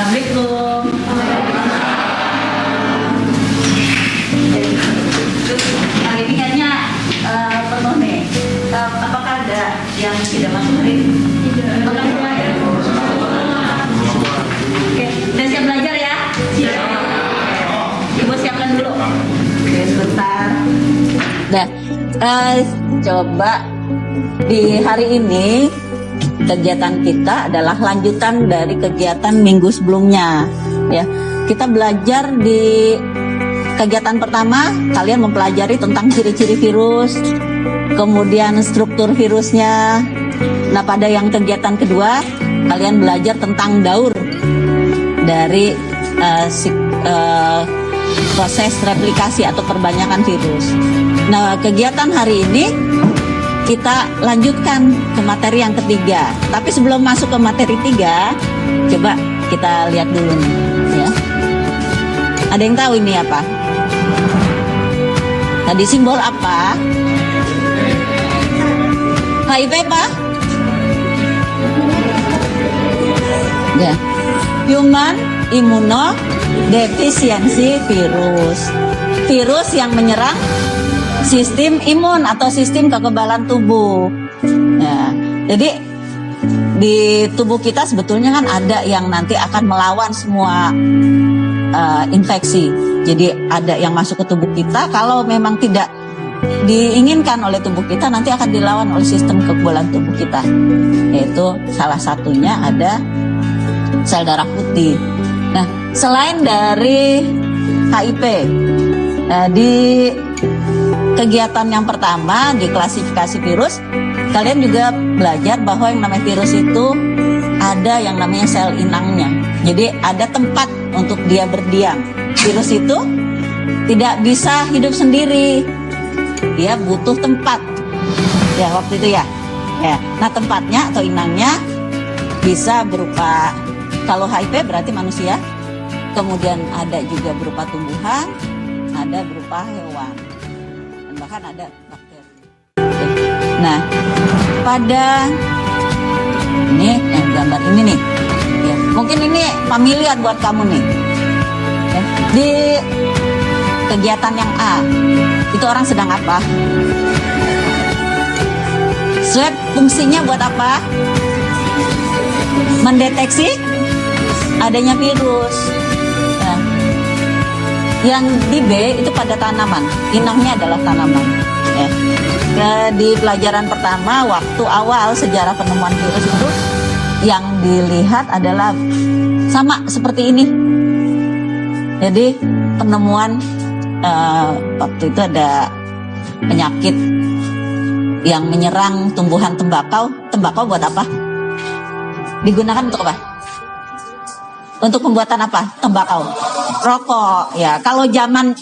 Assalamualaikum. Terus hari ini kayaknya penuh nih. Apakah ada yang tidak masuk hari ini? Tidak. Oke, udah siap belajar ya? Siap. Ibu siapkan dulu. Oke, sebentar. Nah, coba di hari ini kegiatan kita adalah lanjutan dari kegiatan minggu sebelumnya. Ya, kita belajar di kegiatan pertama, kalian mempelajari tentang ciri-ciri virus, kemudian struktur virusnya. Nah, pada yang kegiatan kedua, kalian belajar tentang daur dari proses replikasi atau perbanyakan virus. Nah, kegiatan hari ini kita lanjutkan ke materi yang ketiga. Tapi sebelum masuk ke materi 3, coba kita lihat dulu nih, ya. Ada yang tahu ini apa? Tadi simbol apa? HIV apa? Ya. Human Immunodeficiency Virus. Virus yang menyerang sistem imun atau sistem kekebalan tubuh. Nah, jadi di tubuh kita sebetulnya kan ada yang nanti akan melawan semua infeksi. Jadi ada yang masuk ke tubuh kita, kalau memang tidak diinginkan oleh tubuh kita, nanti akan dilawan oleh sistem kekebalan tubuh kita. Yaitu salah satunya ada sel darah putih. Nah, selain dari HIV, di kegiatan yang pertama di klasifikasi virus, kalian juga belajar bahwa yang namanya virus itu ada yang namanya sel inangnya. Jadi ada tempat untuk dia berdiam. Virus itu tidak bisa hidup sendiri, dia butuh tempat. Ya, waktu itu ya. Nah, tempatnya atau inangnya bisa berupa, kalau HIV berarti manusia, kemudian ada juga berupa tumbuhan, ada berupa hewan, dan bahkan ada bakteri. Nah, pada ini yang gambar ini nih, ya, mungkin ini familiar buat kamu nih. Ya, di kegiatan yang A, itu orang sedang apa? Swab fungsinya buat apa? Mendeteksi adanya virus. Nah, yang di B itu pada tanaman, inangnya adalah tanaman. Ya. Di pelajaran pertama, waktu awal sejarah penemuan virus itu, yang dilihat adalah sama seperti ini. Jadi penemuan waktu itu ada penyakit yang menyerang tumbuhan tembakau. Tembakau buat apa? Digunakan untuk apa? Untuk pembuatan apa? Tembakau. Rokok. Ya, kalau zaman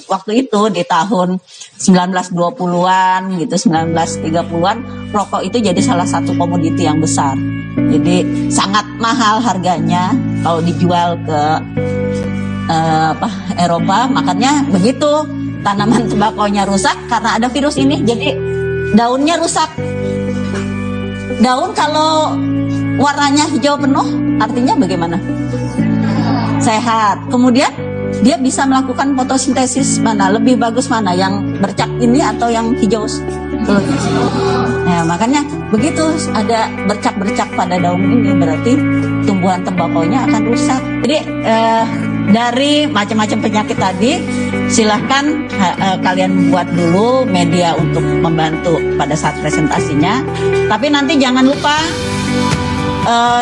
waktu itu di tahun 1920-an gitu, 1930-an, rokok itu jadi salah satu komoditi yang besar. Jadi sangat mahal harganya kalau dijual ke Eropa. Makanya begitu tanaman tembakonya rusak karena ada virus ini, jadi daunnya rusak. Daun kalau warnanya hijau penuh, artinya bagaimana? Sehat. Kemudian dia bisa melakukan fotosintesis, mana lebih bagus, mana yang bercak ini atau yang hijau. Nah, makanya begitu ada bercak-bercak pada daun ini, berarti tumbuhan tembakonya akan rusak. Jadi dari macam-macam penyakit tadi, silahkan kalian buat dulu media untuk membantu pada saat presentasinya. Tapi nanti jangan lupa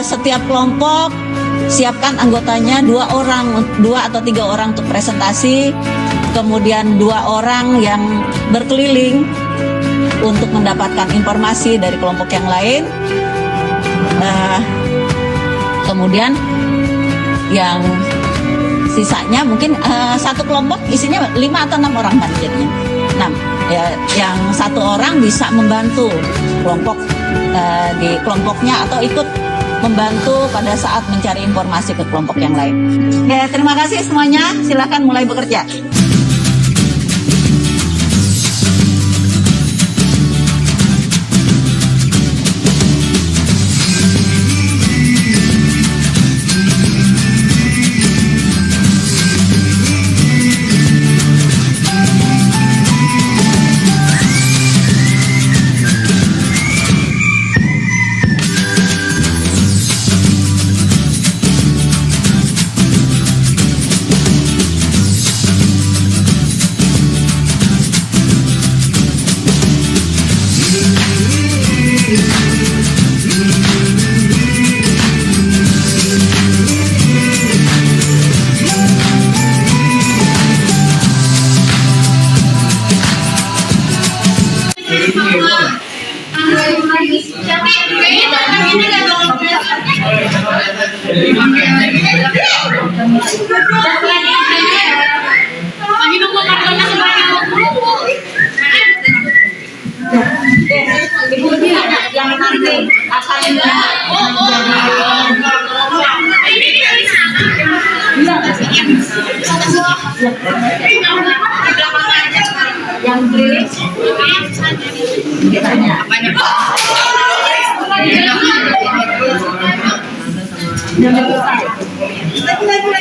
setiap kelompok siapkan anggotanya 2 atau 3 orang untuk presentasi, kemudian 2 orang yang berkeliling untuk mendapatkan informasi dari kelompok yang lain. Kemudian yang sisanya mungkin satu kelompok isinya 5 atau 6 orang jadinya. 6. Ya, yang 1 orang bisa membantu kelompok di kelompoknya atau ikut membantu pada saat mencari informasi ke kelompok yang lain. Ya, terima kasih semuanya. Silakan mulai bekerja. Lagi nunggu kartunya sebanyak 20. Ibu yang nanti akan yang keliling ditanya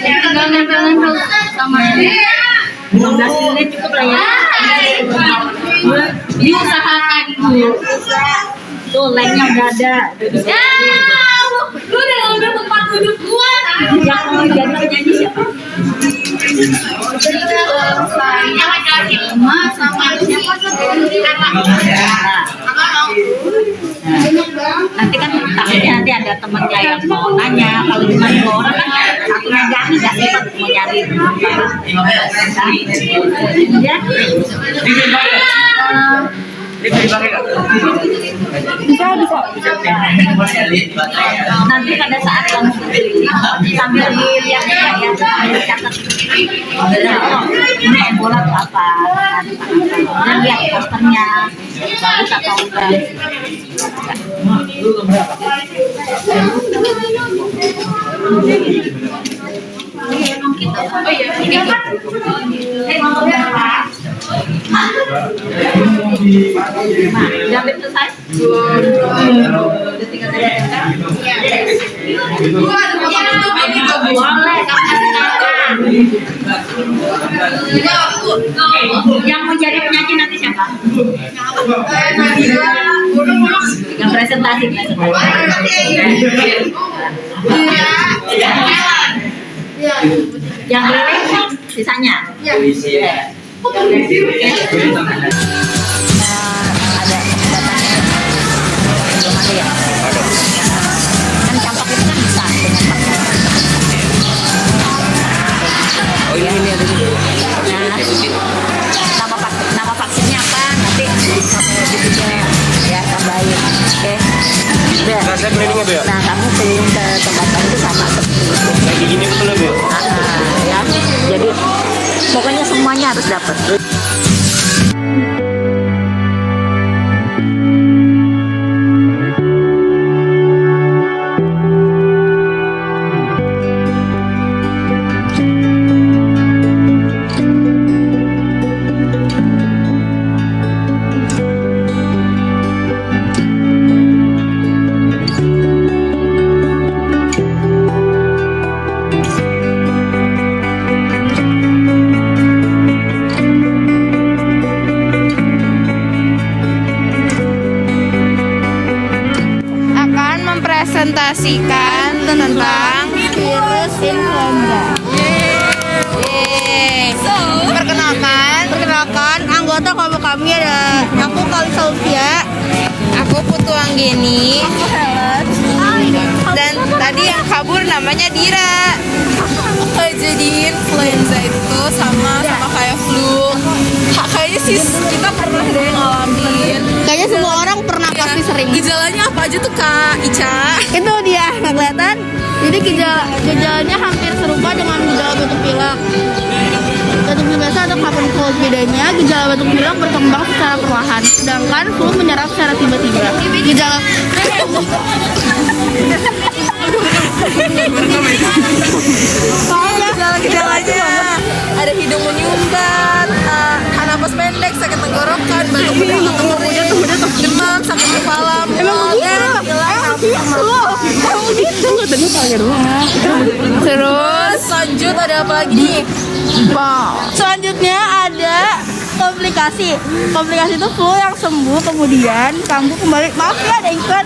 Tinggal nempel-nempel sama 15 menit cukup lah ya. diusahakan dulu. Tuh lemnya udah ada. Ya, lu udah ngambil tempat duduk gua. Yang mau jadi penyanyi siapa? Yang laki-laki emas sama siapa tuh? Nanti kan takutnya nanti ada temennya yang mau nanya. Kalau cuma 2 orang kan satunya jangan nggak sempat mau nyari. Ya. Nanti pada saat kamu berdiri sambil dilihat juga ya, sambil catat. Ini bola tuh apa? Dan lihat posternya bagus atau enggak. Udah selesai? Boleh, yang mau jadi penyanyi nanti siapa? Yang presentasi. Yang keliling sisanya. Kan campak itu kan bisa dengan vaksin. Oh ini ada di Nama vaksinnya apa? Nanti ya tambahin. Oke. Nah, saya kelilingnya Bu ya? Nah, kamu keliling ke tempat itu sama seperti itu. Kayak gini betul ya Bu? Ya. Jadi pokoknya semuanya harus dapat. Presentasikan tentang virus influenza. Perkenalkan, anggota kelompok kami ada aku Kalisa Ulfia, aku Putu Anggeni, dan tadi yang kabur namanya Dira. Jadi influenza itu sama kayak flu. Kayaknya sih kita pernah deh ngalamin. Kayaknya semua orang pernah pasti sering. Gejalanya apa aja tuh Kak Ica? Itu dia, nggak kelihatan. Jadi gejalanya hampir serupa dengan gejala batuk pilek. Batuk biasa atau common cold, bedanya gejala batuk pilek berkembang secara perlahan, sedangkan flu menyerang secara tiba-tiba. Gejala Gejala-gejalanya ada hidung menyumbat, napas pendek, sakit tenggorokan, batuk pilek atau kering, demam, sakit kepala, mual, dan terus lanjut ada apa lagi nih? Selanjutnya ada komplikasi itu flu yang sembuh kemudian kambuh kembali, maaf ya ada iklan,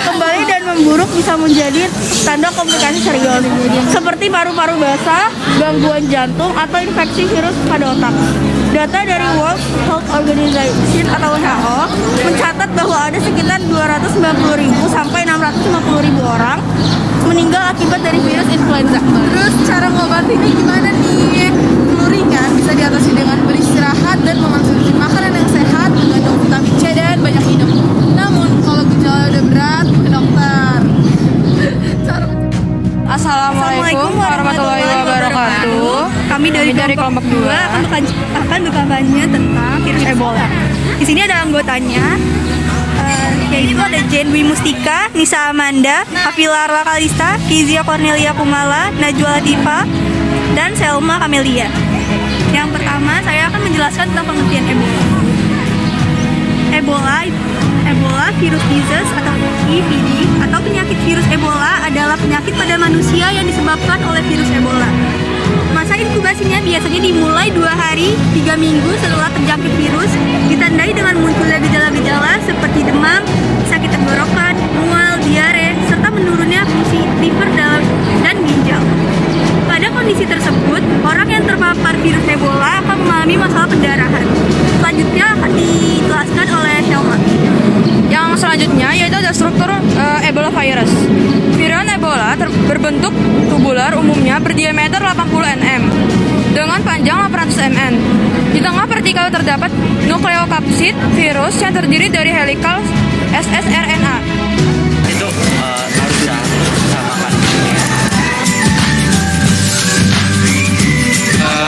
kembali dan memburuk, bisa menjadi tanda komplikasi serius seperti paru-paru basah, gangguan jantung atau infeksi virus pada otak. Data dari World Health Organization atau WHO mencatat bahwa ada sekitar 290.000 sampai 650.000 orang meninggal akibat dari virus influenza. Terus cara ngobatinnya gimana nih? Flu ringan bisa diatasi dengan beristirahat dan mengonsumsi makanan yang sehat, mengandung vitamin C dan banyak minum. Namun kalau gejala udah berat, dari kelompok 2 akan berkampanye tentang virus Ebola. Di sini ada anggotanya, yaitu ada Jen Dwi Mustika, Nisa Amanda, Hafila Arwa Kalista, Kizia Cornelia Kumala, Najwa Latifa, dan Selma Kamelia. Yang pertama, saya akan menjelaskan tentang pengertian Ebola. Ebola virus disease atau EVD atau penyakit virus Ebola adalah penyakit pada manusia yang disebabkan oleh virus Ebola. Masa inkubasinya biasanya dimulai 2 hari 3 minggu setelah terjangkit virus, ditandai dengan munculnya gejala-gejala seperti demam, sakit tenggorokan, mual, diare, serta menurunnya fungsi liver dan ginjal. Pada kondisi tersebut, orang yang terpapar virus Ebola akan mengalami masalah pendarahan. Selanjutnya akan dijelaskan oleh Selma. Yang selanjutnya yaitu ada struktur Ebola virus. Virion Ebola berbentuk tubular, umumnya berdiameter 80 nm dengan panjang 800 mn. Di tengah partikel terdapat nukleokapsid virus yang terdiri dari helikal ssRNA. Itu harus disamakan.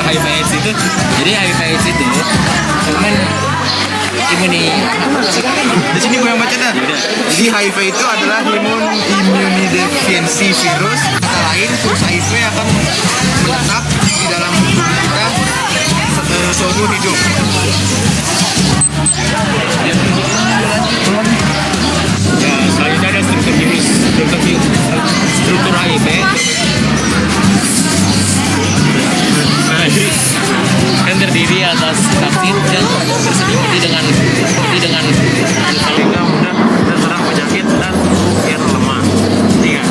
HIV/AIDS itu, jadi HIV/AIDS itu cuman ini di sini gue yang baca dah. Jadi HIV itu adalah immunodeficiency virus. Kata lain, virus HIV akan menetap di dalam tubuh kita seumur hidup. ya selanjutnya ada struktur virus, struktur HIV. Kan terdiri atas kapsid dan berselimuti dengan sehingga mudah terserang penyakit dan kian lemah. 3.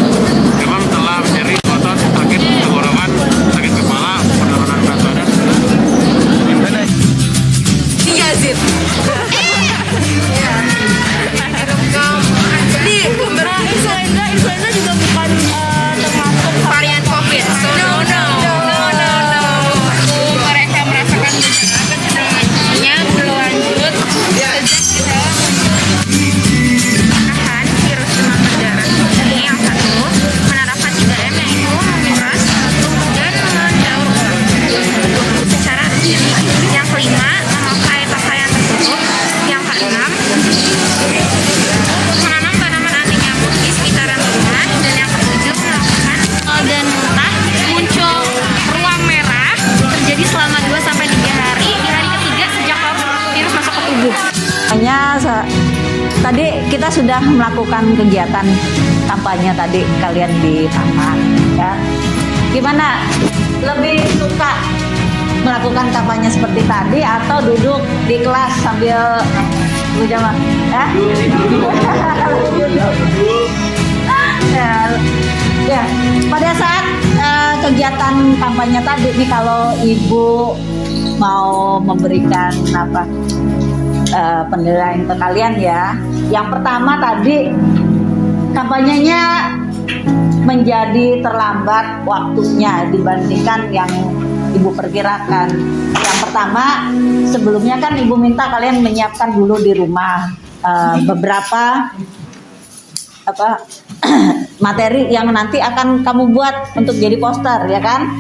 Demam, telah, nyeri, otot, sakit tenggorokan, sakit kepala, penurunan berat badan. Zip. Jadi influenza juga bukan termasuk varian COVID. No. Mereka merasakan kecenderungannya berlanjut sejak kita menahan virus demam berdarah. Jadi yang satu menerapkan 3M yaitu menguras, dan mendaur ulang secara rutin. Yang kelima memakai pakaian tertutup. Yang keenam menanam tanaman anti nyamuk di sekitaran rumah. Dan yang ketujuh melakukan dan muntah muncul ruam merah terjadi selama 2-3 hari di hari ketiga sejak virus masuk ke tubuh. Hanya tadi kita sudah melakukan kegiatan kampanye tadi kalian di taman, ya. Gimana? Lebih suka melakukan kampanye seperti tadi atau duduk di kelas sambil berjamaah? Ya? Ya, pada saat kegiatan kampanye tadi nih, kalau ibu mau memberikan penilaian ke kalian ya. Yang pertama tadi kampanyenya menjadi terlambat waktunya dibandingkan yang ibu perkirakan. Yang pertama, sebelumnya kan ibu minta kalian menyiapkan dulu di rumah beberapa materi yang nanti akan kamu buat untuk jadi poster, ya kan?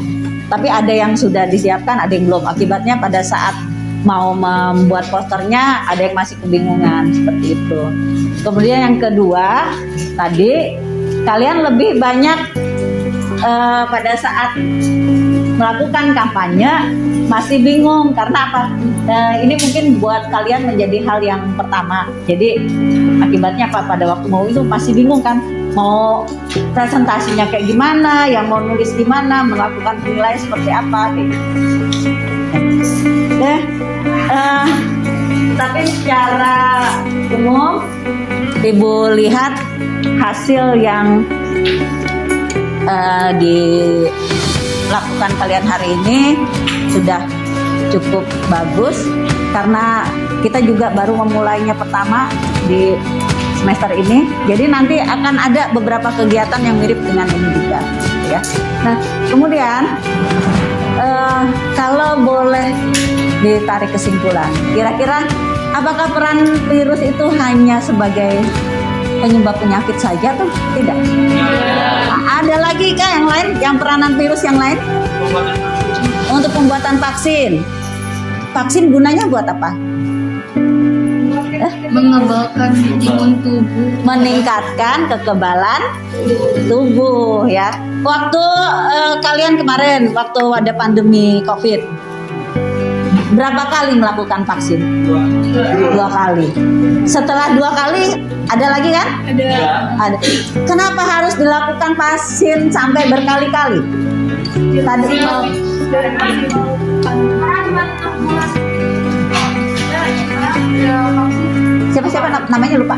Tapi ada yang sudah disiapkan, ada yang belum. Akibatnya pada saat mau membuat posternya ada yang masih kebingungan, seperti itu. Kemudian yang kedua, tadi kalian lebih banyak pada saat melakukan kampanye masih bingung karena apa? Ini mungkin buat kalian menjadi hal yang pertama. Jadi akibatnya apa? Pada waktu mau itu masih bingung kan? Mau presentasinya kayak gimana? Yang mau nulis gimana? Melakukan penilaian seperti apa? Gitu. Tapi secara umum ibu lihat hasil yang dilakukan kalian hari ini sudah cukup bagus, karena kita juga baru memulainya pertama di semester ini. Jadi nanti akan ada beberapa kegiatan yang mirip dengan ini juga, ya. Nah, kemudian kalau boleh ditarik kesimpulan, kira-kira apakah peran virus itu hanya sebagai penyebab penyakit saja atau tidak? Ada lagi kah yang lain, yang peranan virus yang lain? untuk pembuatan vaksin. Vaksin gunanya buat apa? Mengebalkan imun tubuh. Meningkatkan kekebalan tubuh ya. Waktu kalian kemarin waktu ada pandemi COVID, berapa kali melakukan vaksin? 2 kali. Setelah 2 kali ada lagi kan? Ada. Kenapa harus dilakukan vaksin sampai berkali-kali? Tadi siapa namanya lupa.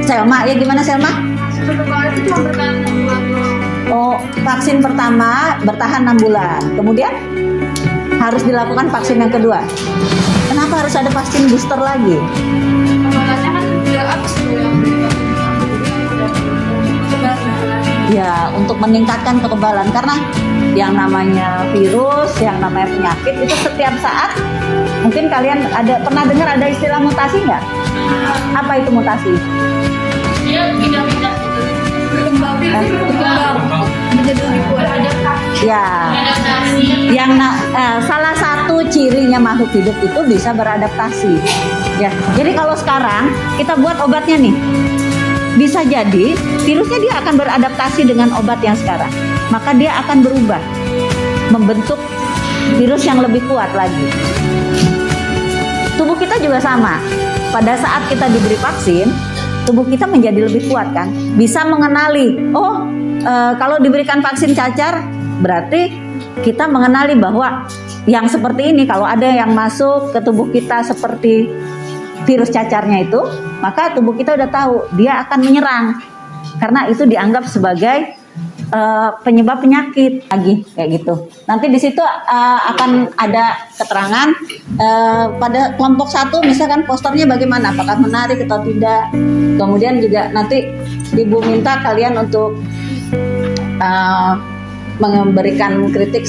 Selma, ya gimana Selma? Oh, vaksin pertama bertahan 6 bulan. Kemudian harus dilakukan vaksin yang kedua. Kenapa harus ada vaksin booster lagi? Ya, untuk meningkatkan kekebalan, karena yang namanya virus, yang namanya penyakit itu setiap saat, mungkin kalian pernah dengar ada istilah mutasi nggak? Apa itu mutasi? Ya, salah satu cirinya makhluk hidup itu bisa beradaptasi. Ya, jadi kalau sekarang kita buat obatnya nih, bisa jadi virusnya dia akan beradaptasi dengan obat yang sekarang, maka dia akan berubah, membentuk virus yang lebih kuat lagi. Tubuh kita juga sama. Pada saat kita diberi vaksin, tubuh kita menjadi lebih kuat kan, bisa mengenali, kalau diberikan vaksin cacar, berarti kita mengenali bahwa yang seperti ini, kalau ada yang masuk ke tubuh kita seperti virus cacarnya itu, maka tubuh kita udah tahu dia akan menyerang, karena itu dianggap sebagai penyebab penyakit lagi kayak gitu. Nanti di situ akan ada keterangan pada kelompok 1, misalkan posternya bagaimana, apakah menarik atau tidak. Kemudian juga nanti Ibu minta kalian untuk memberikan kritik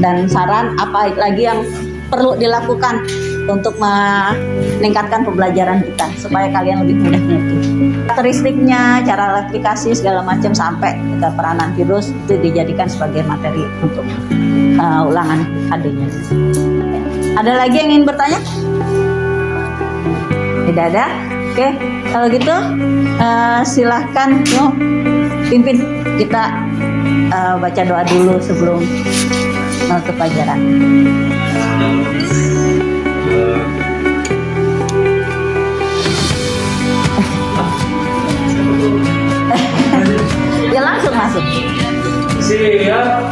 dan saran apa lagi yang perlu dilakukan untuk meningkatkan pembelajaran kita supaya kalian lebih mudah mengerti. Karakteristiknya, cara aplikasi segala macam sampai ke peranan virus itu dijadikan sebagai materi untuk ulangan HD-nya. Ada lagi yang ingin bertanya? Tidak ada? Oke, kalau gitu silahkan pimpin kita baca doa dulu sebelum menutup pelajaran. Ya langsung masuk. Siap.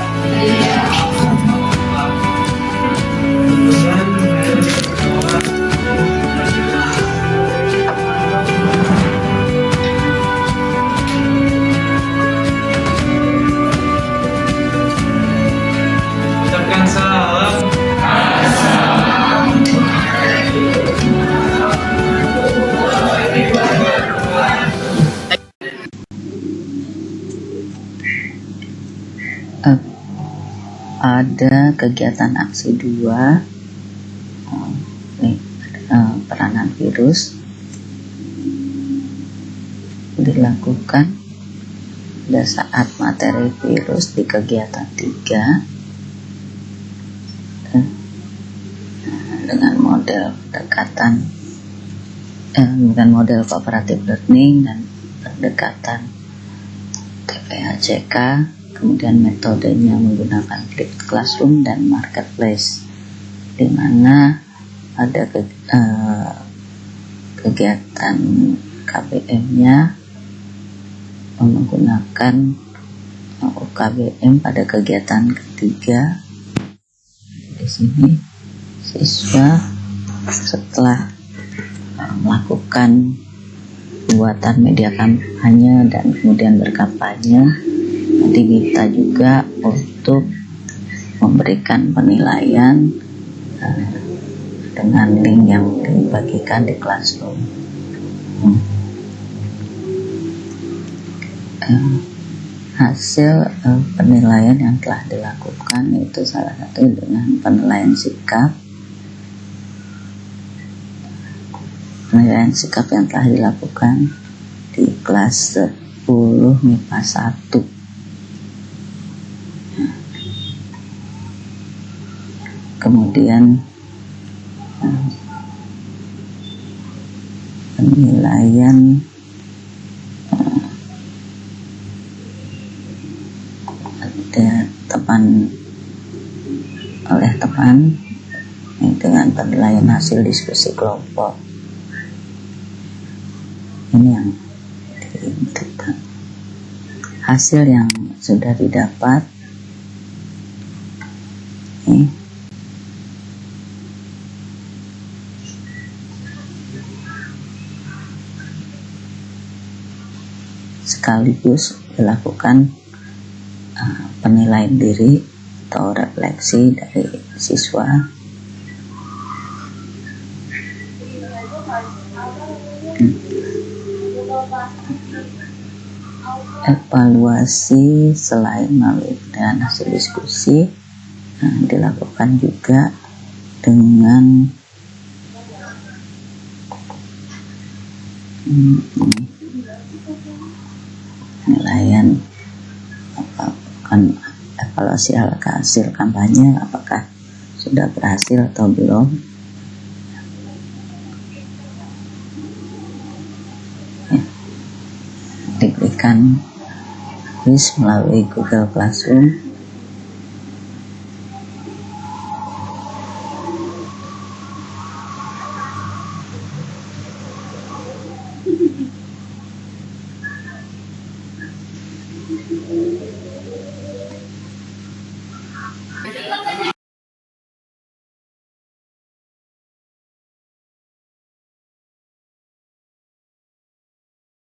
Ucapkan salam. Ada kegiatan aksi 2 peranan virus dilakukan pada saat materi virus di kegiatan 3 dengan model pendekatan dengan model cooperative learning dan pendekatan TPHCK. Kemudian metodenya menggunakan flipped classroom dan marketplace, di mana ada kegiatan KBM-nya menggunakan UKBM pada kegiatan ketiga. Di sini siswa setelah melakukan pembuatan media kampanye dan kemudian berkampanye, diminta juga untuk memberikan penilaian dengan link yang dibagikan di classroom. Hasil penilaian yang telah dilakukan itu salah satu dengan penilaian sikap. Penilaian sikap yang telah dilakukan di kelas 10 MIPA 1. kemudian penilaian oleh teman dengan penilaian hasil diskusi kelompok. Ini yang diinginkan. Hasil yang sudah didapat sekaligus dilakukan penilaian diri atau refleksi dari siswa evaluasi selain melalui dengan hasil diskusi dilakukan juga dengan penilaian evaluasi hasil kampanye apakah sudah berhasil atau belum. Diberikan kuis melalui Google Classroom